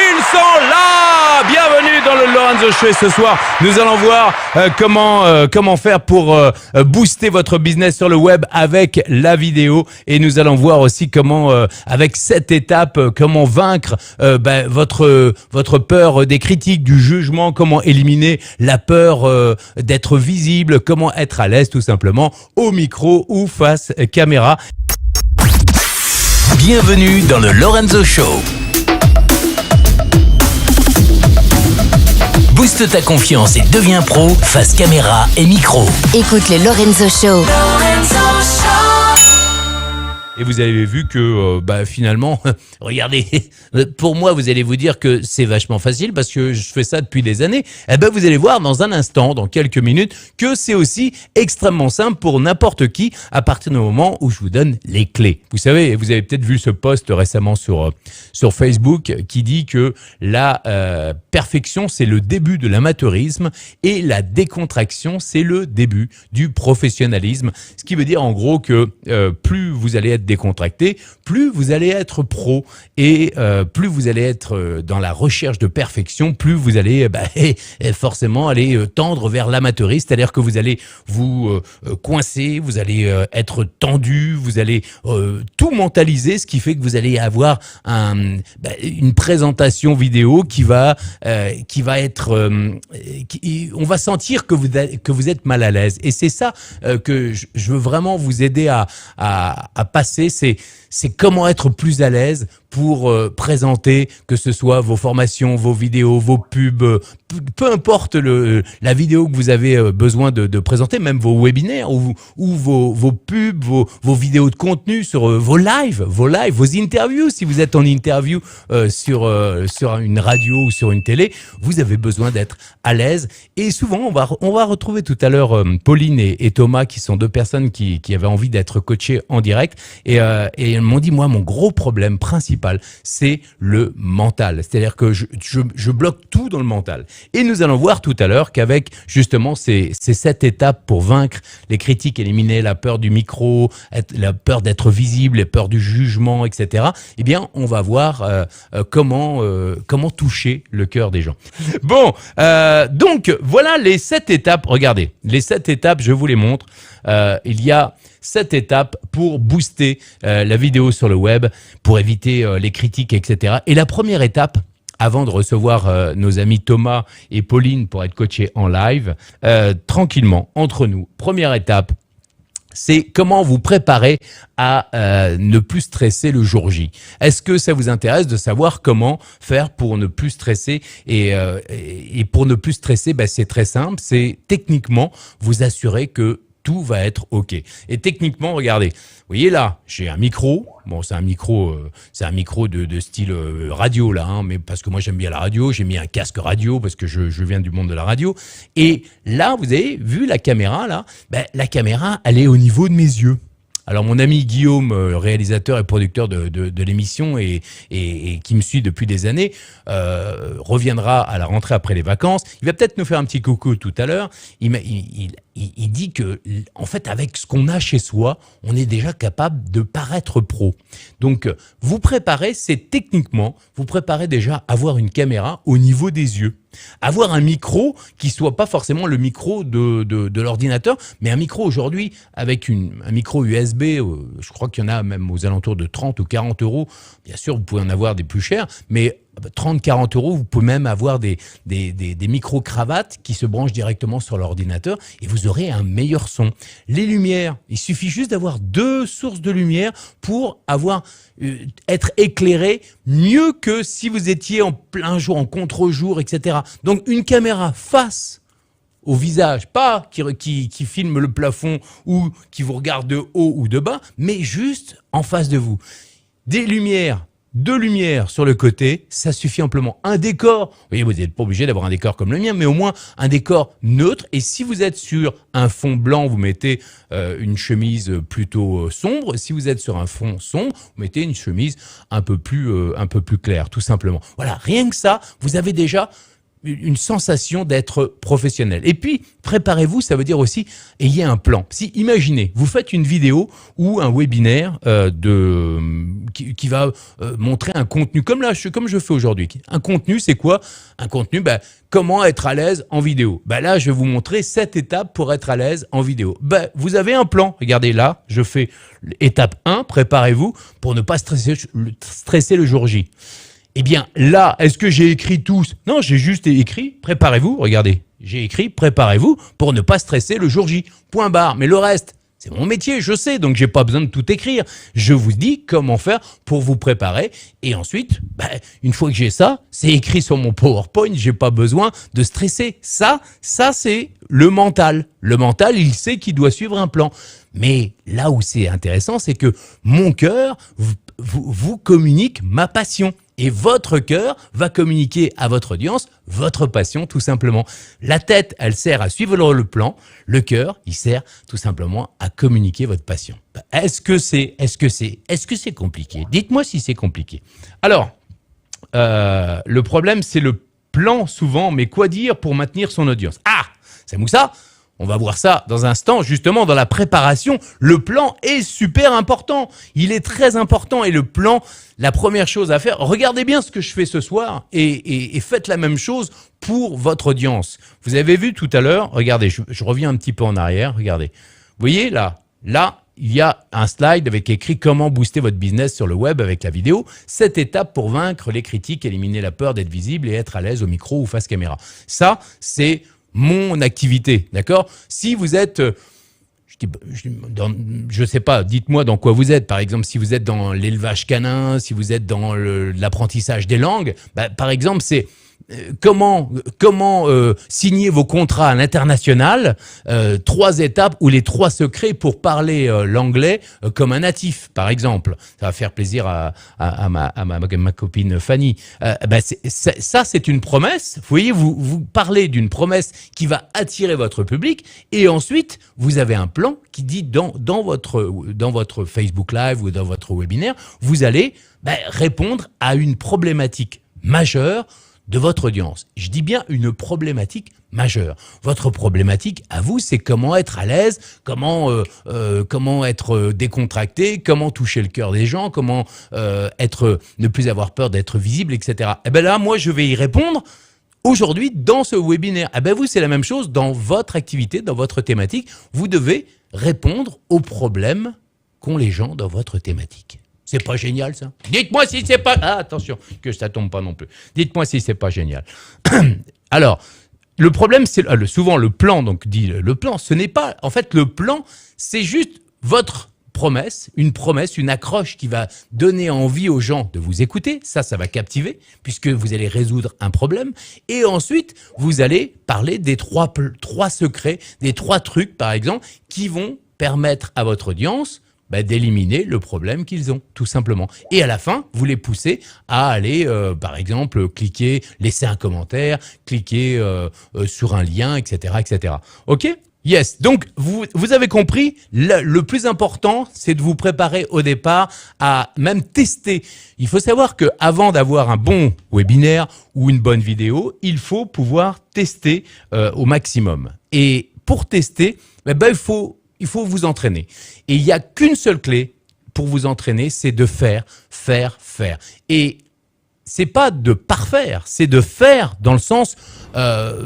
Ils sont là. Bienvenue dans le Lorenzo Show. Ce soir, nous allons voir comment faire pour booster votre business sur le web avec la vidéo. Et nous allons voir aussi comment, avec cette étape, comment vaincre votre peur des critiques, du jugement, comment éliminer la peur d'être visible, comment être à l'aise tout simplement au micro ou face caméra. Bienvenue dans le Lorenzo Show. Booste ta confiance et deviens pro face caméra et micro. Écoute le Lorenzo Show. Et vous avez vu que finalement, regardez, pour moi, vous allez vous dire que c'est vachement facile parce que je fais ça depuis des années. Eh ben, vous allez voir dans un instant, dans quelques minutes, que c'est aussi extrêmement simple pour n'importe qui à partir du moment où je vous donne les clés. Vous savez, vous avez peut-être vu ce post récemment sur Facebook qui dit que la perfection, c'est le début de l'amateurisme et la décontraction, c'est le début du professionnalisme. Ce qui veut dire en gros que plus vous allez être décontracté, plus vous allez être pro et plus vous allez être dans la recherche de perfection, plus vous allez forcément aller tendre vers l'amateurisme, c'est-à-dire que vous allez vous coincer, vous allez être tendu, vous allez tout mentaliser, ce qui fait que vous allez avoir une présentation vidéo qui va être on va sentir que vous êtes mal à l'aise, et c'est ça que je veux vraiment vous aider à passer. C'est comment être plus à l'aise pour présenter, que ce soit vos formations, vos vidéos, vos pubs, peu importe la vidéo que vous avez besoin de présenter, même vos webinaires ou vos pubs, vos vidéos de contenu sur vos lives, vos interviews. Si vous êtes en interview sur une radio ou sur une télé, vous avez besoin d'être à l'aise. Et souvent, on va retrouver tout à l'heure Pauline et Thomas, qui sont deux personnes qui avaient envie d'être coachés en direct. Et ils m'ont dit, moi, mon gros problème principal, c'est le mental. C'est-à-dire que je bloque tout dans le mental. Et nous allons voir tout à l'heure qu'avec justement ces 7 étapes pour vaincre les critiques, éliminer la peur du micro, la peur d'être visible, la peur du jugement, etc. Eh bien, on va voir comment toucher le cœur des gens. Bon, donc voilà les 7 étapes. Regardez, les 7 étapes, je vous les montre. Il y a 7 étapes pour booster la vidéo sur le web, pour éviter les critiques, etc. Et la première étape, avant de recevoir nos amis Thomas et Pauline pour être coachés en live, tranquillement, entre nous, première étape, c'est comment vous préparer à ne plus stresser le jour J. Est-ce que ça vous intéresse de savoir comment faire pour ne plus stresser? Et pour ne plus stresser, c'est très simple, c'est techniquement vous assurer que tout va être OK. Et techniquement, regardez, vous voyez là, j'ai un micro. Bon, c'est un micro de style radio là, hein, mais parce que moi j'aime bien la radio, j'ai mis un casque radio parce que je viens du monde de la radio. Et là, vous avez vu la caméra là, la caméra, elle est au niveau de mes yeux. Alors mon ami Guillaume, réalisateur et producteur de l'émission et qui me suit depuis des années, reviendra à la rentrée après les vacances. Il va peut-être nous faire un petit coucou tout à l'heure. Il dit que, en fait, avec ce qu'on a chez soi, on est déjà capable de paraître pro. Donc, vous préparez, c'est techniquement, vous préparez déjà à avoir une caméra au niveau des yeux. Avoir un micro qui soit pas forcément le micro de l'ordinateur, mais un micro aujourd'hui avec un micro USB, je crois qu'il y en a même aux alentours de 30 ou 40 euros. Bien sûr, vous pouvez en avoir des plus chers, mais 30-40 euros, vous pouvez même avoir des micro-cravates qui se branchent directement sur l'ordinateur et vous aurez un meilleur son. Les lumières, il suffit juste d'avoir 2 sources de lumière pour être éclairé mieux que si vous étiez en plein jour, en contre-jour, etc. Donc une caméra face au visage, pas qui filme le plafond ou qui vous regarde de haut ou de bas, mais juste en face de vous. Des lumières, 2 lumières sur le côté, ça suffit amplement. Un décor, vous n'êtes pas obligé d'avoir un décor comme le mien, mais au moins un décor neutre. Et si vous êtes sur un fond blanc, vous mettez une chemise plutôt sombre. Si vous êtes sur un fond sombre, vous mettez une chemise un peu plus claire, tout simplement. Voilà, rien que ça, vous avez déjà une sensation d'être professionnel. Et puis, préparez-vous, ça veut dire aussi, ayez un plan. Si, imaginez, vous faites une vidéo ou un webinaire qui va montrer un contenu, comme je fais aujourd'hui. Un contenu, c'est quoi? Un contenu, comment être à l'aise en vidéo. Là, je vais vous montrer 7 étapes pour être à l'aise en vidéo. Vous avez un plan. Regardez là, je fais étape 1, préparez-vous pour ne pas stresser le jour J. Eh bien, là, est-ce que j'ai écrit tous? Non, j'ai juste écrit « Préparez-vous ». Regardez, j'ai écrit « Préparez-vous pour ne pas stresser le jour J ». Point barre. Mais le reste, c'est mon métier, je sais, donc j'ai pas besoin de tout écrire. Je vous dis comment faire pour vous préparer. Et ensuite, une fois que j'ai ça, c'est écrit sur mon PowerPoint, j'ai pas besoin de stresser. Ça c'est le mental. Le mental, il sait qu'il doit suivre un plan. Mais là où c'est intéressant, c'est que mon cœur vous communique ma passion. Et votre cœur va communiquer à votre audience votre passion, tout simplement. La tête, elle sert à suivre le plan. Le cœur, il sert tout simplement à communiquer votre passion. Est-ce que c'est compliqué? Dites-moi si c'est compliqué. Alors, le problème, c'est le plan souvent, mais quoi dire pour maintenir son audience? Ah, c'est Moussa. On va voir ça dans un instant, justement dans la préparation. Le plan est super important. Il est très important et le plan, la première chose à faire, regardez bien ce que je fais ce soir et faites la même chose pour votre audience. Vous avez vu tout à l'heure, regardez, je reviens un petit peu en arrière, regardez. Vous voyez là, il y a un slide avec écrit « Comment booster votre business sur le web avec la vidéo ». 7 étapes pour vaincre les critiques, éliminer la peur d'être visible et être à l'aise au micro ou face caméra. Ça, c'est mon activité, d'accord? Si vous êtes, je sais pas, dites-moi dans quoi vous êtes. Par exemple, si vous êtes dans l'élevage canin, si vous êtes dans l'apprentissage des langues, par exemple, c'est comment signer vos contrats à l'international, 3 étapes ou les 3 secrets pour parler l'anglais comme un natif, par exemple. Ça va faire plaisir à ma copine Fanny. Ça, c'est une promesse. Vous voyez, vous parlez d'une promesse qui va attirer votre public et ensuite, vous avez un plan qui dit dans votre Facebook Live ou dans votre webinaire, vous allez répondre à une problématique majeure de votre audience. Je dis bien une problématique majeure. Votre problématique, à vous, c'est comment être à l'aise, comment être décontracté, comment toucher le cœur des gens, comment ne plus avoir peur d'être visible, etc. Là, moi, je vais y répondre aujourd'hui dans ce webinaire. Vous, c'est la même chose dans votre activité, dans votre thématique. Vous devez répondre aux problèmes qu'ont les gens dans votre thématique. C'est pas génial, ça? Dites-moi si c'est pas... Ah, attention, que ça tombe pas non plus. Dites-moi si c'est pas génial. Alors, le problème, c'est souvent le plan, donc dit le plan, ce n'est pas... En fait, le plan, c'est juste votre promesse, une accroche qui va donner envie aux gens de vous écouter. Ça va captiver, puisque vous allez résoudre un problème. Et ensuite, vous allez parler des 3 secrets, des 3 trucs, par exemple, qui vont permettre à votre audience d'éliminer le problème qu'ils ont, tout simplement. Et à la fin, vous les poussez à aller, par exemple, cliquer, laisser un commentaire, cliquer sur un lien, etc., etc. OK? Yes. Donc, vous avez compris, le plus important, c'est de vous préparer au départ à même tester. Il faut savoir qu'avant d'avoir un bon webinaire ou une bonne vidéo, il faut pouvoir tester au maximum. Et pour tester, il faut vous entraîner. Et il n'y a qu'une seule clé pour vous entraîner, c'est de faire. Et c'est pas de parfaire, c'est de faire dans le sens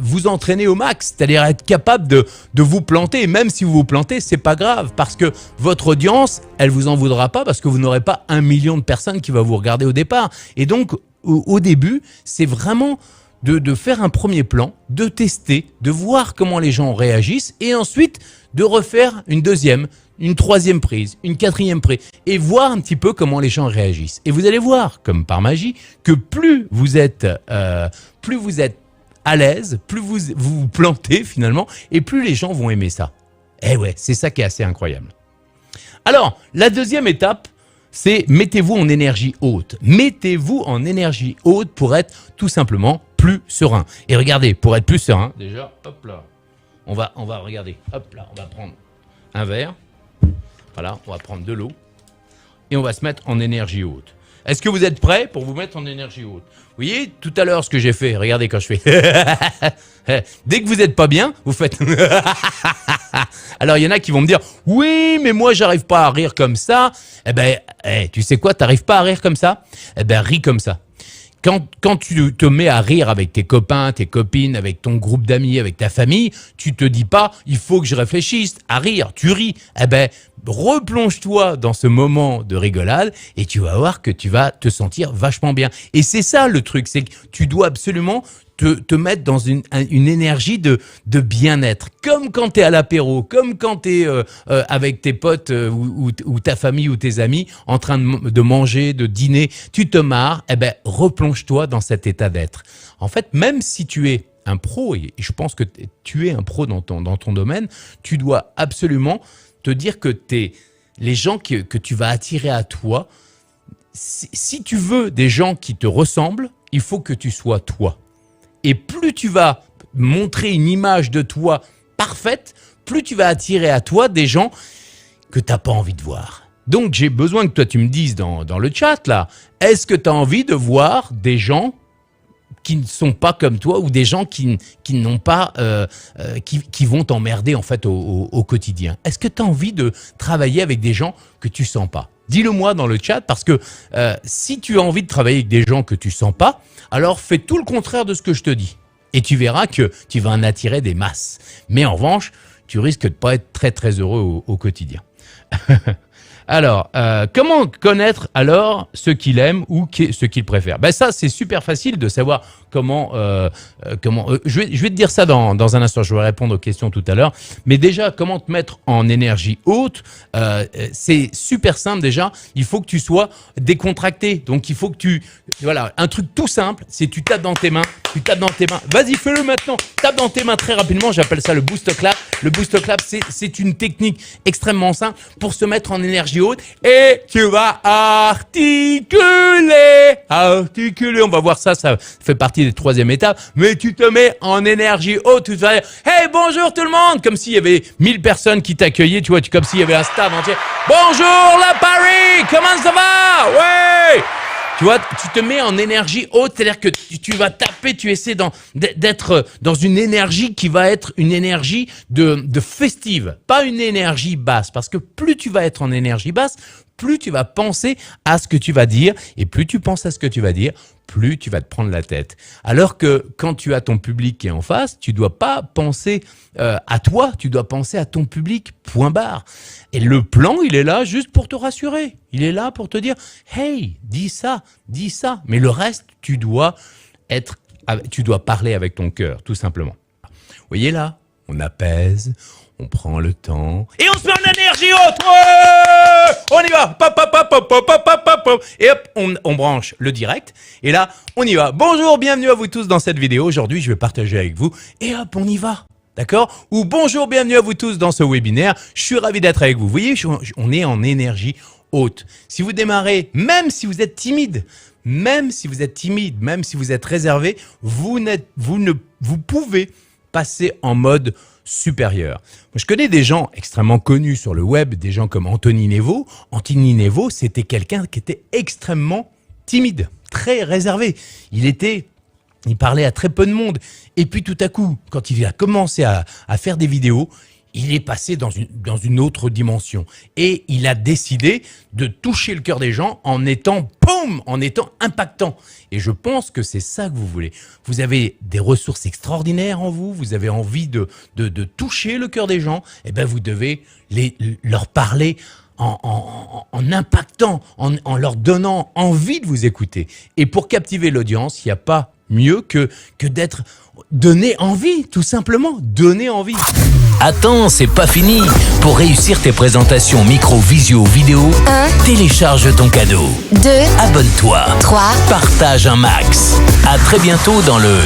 vous entraîner au max, c'est-à-dire être capable de vous planter. Et même si vous vous plantez, c'est pas grave parce que votre audience, elle vous en voudra pas parce que vous n'aurez pas 1 million de personnes qui va vous regarder au départ. Et donc, au début, c'est vraiment de faire un premier plan, de tester, de voir comment les gens réagissent et ensuite de refaire une deuxième, une 3e prise, une 4e prise et voir un petit peu comment les gens réagissent. Et vous allez voir, comme par magie, que plus vous êtes à l'aise, plus vous plantez finalement et plus les gens vont aimer ça. Eh ouais, c'est ça qui est assez incroyable. Alors, la 2e étape, c'est mettez-vous en énergie haute. Mettez-vous en énergie haute pour être tout simplement plus serein. Et regardez, pour être plus serein, déjà, hop là, on va regarder, hop là, on va prendre un verre, voilà, on va prendre de l'eau et on va se mettre en énergie haute. Est-ce que vous êtes prêts pour vous mettre en énergie haute? Vous voyez, tout à l'heure, ce que j'ai fait, regardez quand je fais. Dès que vous n'êtes pas bien, vous faites... Alors, il y en a qui vont me dire, oui, mais moi, j'arrive pas à rire comme ça. Eh ben, tu sais quoi, t'arrives pas à rire comme ça? Eh ben, ris comme ça. Quand tu te mets à rire avec tes copains, tes copines, avec ton groupe d'amis, avec ta famille, tu te dis pas, il faut que je réfléchisse à rire, tu ris. Eh ben, replonge-toi dans ce moment de rigolade et tu vas voir que tu vas te sentir vachement bien. Et c'est ça le truc, c'est que tu dois absolument te mettre dans une énergie de bien-être. Comme quand tu es à l'apéro, comme quand tu es avec tes potes ou ta famille ou tes amis en train de manger, de dîner, tu te marres, eh ben, replonge-toi dans cet état d'être. En fait, même si tu es un pro, et je pense que tu es un pro dans ton domaine, tu dois absolument te dire que les gens que tu vas attirer à toi, si tu veux des gens qui te ressemblent, il faut que tu sois toi. Et plus tu vas montrer une image de toi parfaite, plus tu vas attirer à toi des gens que tu n'as pas envie de voir. Donc, j'ai besoin que toi, tu me dises dans le chat, là, est-ce que tu as envie de voir des gens qui ne sont pas comme toi ou des gens qui n'ont pas, qui vont t'emmerder en fait au quotidien? Est-ce que tu as envie de travailler avec des gens que tu sens pas? Dis-le moi dans le chat parce que si tu as envie de travailler avec des gens que tu sens pas, alors fais tout le contraire de ce que je te dis. Et tu verras que tu vas en attirer des masses. Mais en revanche, tu risques de pas être très très heureux au quotidien. Alors, comment connaître alors ce qu'il aime ou ce qu'il préfère? Ben ça, c'est super facile de savoir comment... je vais te dire ça dans un instant, je vais répondre aux questions tout à l'heure. Mais déjà, comment te mettre en énergie haute? C'est super simple déjà. Il faut que tu sois décontracté. Donc, il faut que tu... Voilà, un truc tout simple, c'est tu tapes dans tes mains. Tu tapes dans tes mains. Vas-y, fais-le maintenant. Tape dans tes mains très rapidement. J'appelle ça le boost clap. Le boost clap, c'est une technique extrêmement simple pour se mettre en énergie haute. Et tu vas articuler. On va voir ça fait partie des 3e étapes. Mais tu te mets en énergie haute. Tu vas dire, hey, bonjour tout le monde. Comme s'il y avait 1000 personnes qui t'accueillaient. Tu vois, comme s'il y avait un stade entier. Bonjour la Paris. Comment ça va? Ouais. Tu vois, tu te mets en énergie haute, c'est-à-dire que tu vas taper, tu essaies d'être dans une énergie qui va être une énergie de festive, pas une énergie basse. Parce que plus tu vas être en énergie basse, plus tu vas penser à ce que tu vas dire, et plus tu penses à ce que tu vas dire, plus tu vas te prendre la tête. Alors que quand tu as ton public qui est en face, tu dois pas penser à toi, tu dois penser à ton public, point barre. Et le plan, il est là juste pour te rassurer. Il est là pour te dire, hey, dis ça. Mais le reste, tu dois parler avec ton cœur, tout simplement. Vous voyez là, on apaise, on prend le temps et on se met en énergie haute. Ouais, on y va. Pop, pop, pop, pop, pop, pop, pop, pop. Et hop, on branche le direct. Et là, on y va. Bonjour, bienvenue à vous tous dans cette vidéo. Aujourd'hui, je vais partager avec vous. Et hop, on y va. D'accord? Ou bonjour, bienvenue à vous tous dans ce webinaire. Je suis ravi d'être avec vous. Vous voyez, on est en énergie haute. Si vous démarrez, même si vous êtes timide, même si vous êtes réservé, vous pouvez passer en mode supérieur. Moi, je connais des gens extrêmement connus sur le web, des gens comme Anthony Nevo. Anthony Nevo, c'était quelqu'un qui était extrêmement timide, très réservé. Il parlait à très peu de monde. Et puis tout à coup, quand il a commencé à faire des vidéos, il est passé dans une autre dimension. Et il a décidé de toucher le cœur des gens en étant impactant. Et je pense que c'est ça que vous voulez. Vous avez des ressources extraordinaires en vous, vous avez envie de toucher le cœur des gens, et ben vous devez leur parler en impactant, en leur donnant envie de vous écouter. Et pour captiver l'audience, il n'y a pas mieux que d'être donné envie, tout simplement, donner envie. Attends, c'est pas fini. Pour réussir tes présentations micro, visio, vidéo, 1, télécharge ton cadeau. 2, Abonne-toi. 3. Partage un max. À très bientôt dans le